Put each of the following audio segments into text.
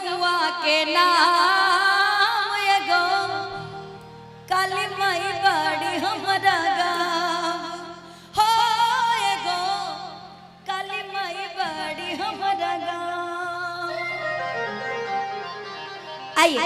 गौआ के नाम एगो काली माई बड़ी हमरा गाँव हो एगो काली माई बड़ी हमरा गाँव। आइए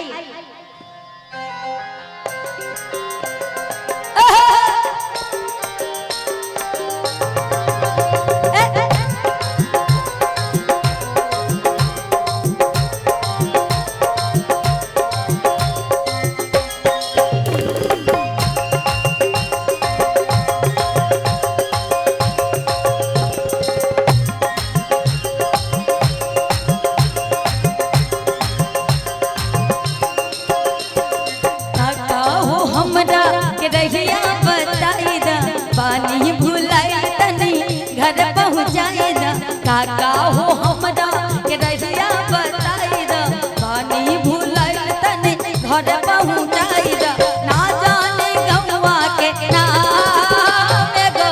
पानी भुलाई तनी घर पहुँचाई दा काका हो हमरा के रहिया बताई दा पानी भुलाई तनी घर पहुँचाई दा ना जाने गौआ के नाम एगो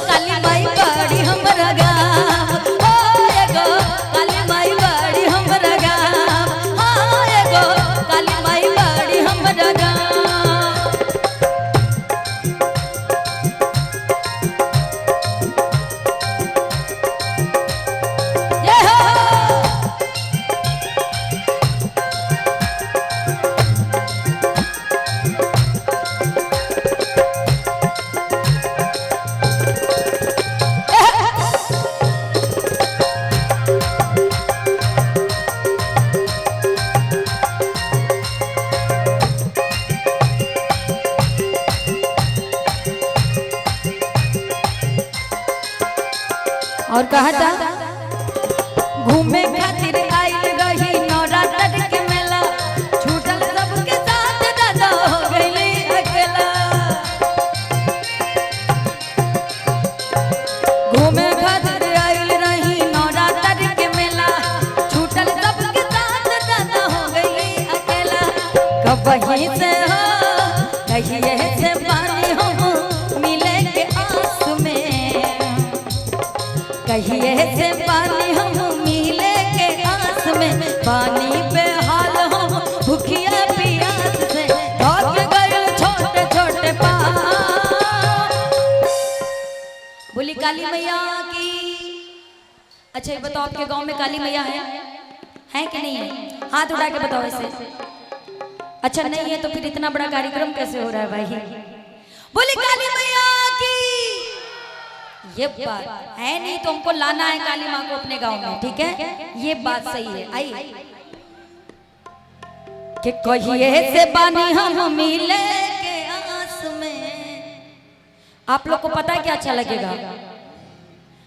काली माई बड़ी हमरा गाँव हो एगो काली माई बड़ी हमरा गाँव हो एगो काली माई बड़ी हमरा गाँव। और कहा था घूमे खातिर आइल रही नवरात्र के मेला छूटल सबके साथ दादा हो गईली अकेला। घूमे खातिर आइल रही नवरात्र के मेला छूटल सबके साथ दादा हो गईली अकेला। कहीं से हो कहीं से पानी हो मिले के आस में कहिए से पानी हम मिले के आस में पानी पे हाल हम भूखिया प्यास से थक गए छोटे छोटे पाँव। बोली काली मैया की। अच्छा ये बताओ आपके गांव में काली मैया है कि नहीं है? हाथ उठा के बताओ ऐसे। अच्छा नहीं है तो फिर इतना बड़ा कार्यक्रम कैसे हो रहा है भाई? बोली काली मैया की। ये बात है नहीं तो हमको लाना है काली माँ को अपने गांव में, ठीक है? ये बात सही है। आई कि कहिए से बानी हम मिले के आस में। आप लोग को पता है क्या अच्छा लगेगा?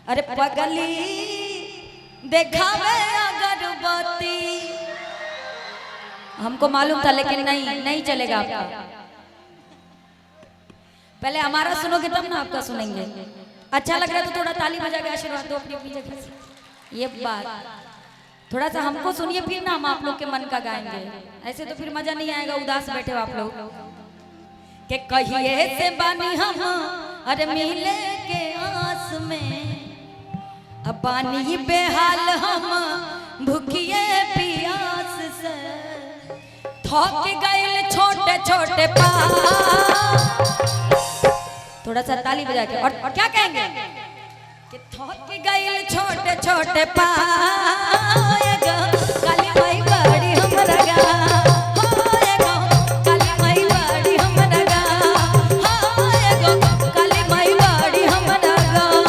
अरे पगली देखावे अगरबत्ती। हमको मालूम था लेकिन नहीं चलेगा आपका। पहले हमारा सुनोगे तब ना आपका सुनेंगे। अच्छा लग रहा है तो थोड़ा ताली बजा के आशीर्वाद दो अपनी अपनी जगह से। ये बात थोड़ा सा हमको सुनिए फिर ना हम आप लोग के मन का गाएंगे। ऐसे तो फिर मजा नहीं आएगा, उदास बैठे हो आप लोग। के कहिए से बानी हम अरे मिले के आस में अब पानी बेहाल हम भूखिए प्यास से थक गए छोटे छोटे पाँव। थोड़ा सा ताली बजा के और क्या कहेंगे कि थक गए छोटे छोटे पाँव। काली माई बड़ी हमरा गाँव हो एगो काली माई बड़ी हमरा गाँव हो एगो काली माई बड़ी हमरा गाँव।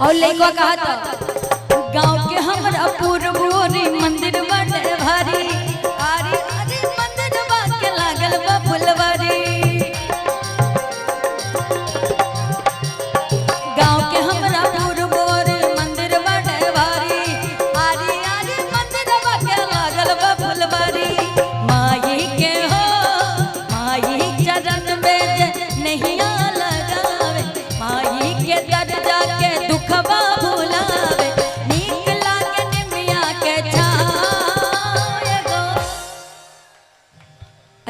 और लइका कहा था गाँव के हमरा पूर्वोरी मंदिर बड़े भारी आरी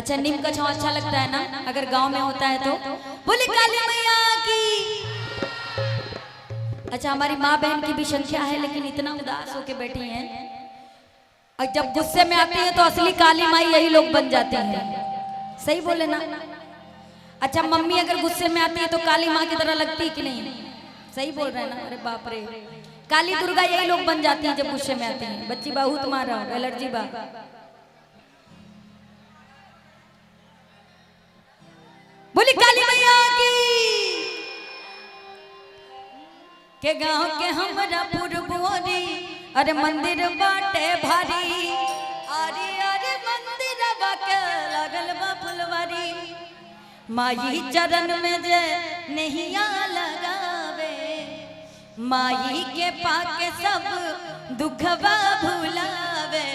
अच्छा नीम का छांव अच्छा लगता है ना अगर गांव में होता है तो। बोली काली मैया की। अच्छा हमारी माँ बहन की भी संख्या है लेकिन इतना उदास होके बैठी हैं और जब गुस्से में आती है तो असली काली माई यही लोग बन जाते हैं। सही बोले ना। अच्छा मम्मी अगर गुस्से में आती है तो काली माँ की तरह लगती है कि नहीं? सही बोल रहे हैं ना। अरे बाप रे काली दुर्गा यही लोग बन जाती हैं जब गुस्से में आती हैं। बच्ची बहुत मारा एलर्जी बा। बोली काली मैया की। के गांव के हमरा पुरबोरी अरे मंदिर बाटे भारी। अरे अरे मंदिर बाके लगल बा फुलवारी। माई चरण में जे नैया लगावे माई के पाके सब दुखवा भुलावे।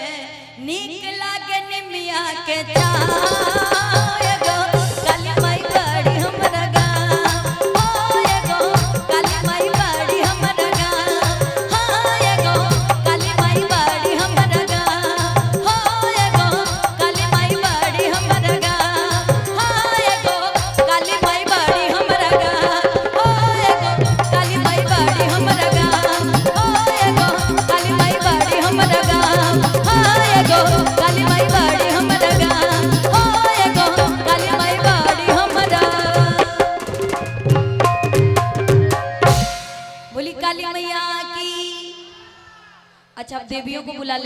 नीक लागे निमिया के छाँव एगो काली माई बड़ी हमरा गाँव। ओ एगो काली माई बड़ी हमरा गाँव। हाँ एगो काली माई बड़ी हमरा गाँव। हो एगो काली माई बड़ी हमरा गाँव। हाँ एगो काली माई बड़ी हमरा गाँव। हो एगो काली माई बड़ी हमरा गाँव। हो एगो काली माई बड़ी हमरा गाँव। हाँ एगो काली माई बड़ी हमरा गाँव। हो एगो काली माई बड़ी हमरा। बोली काली मैया की। अच्छा अब देवियों को बुला ले।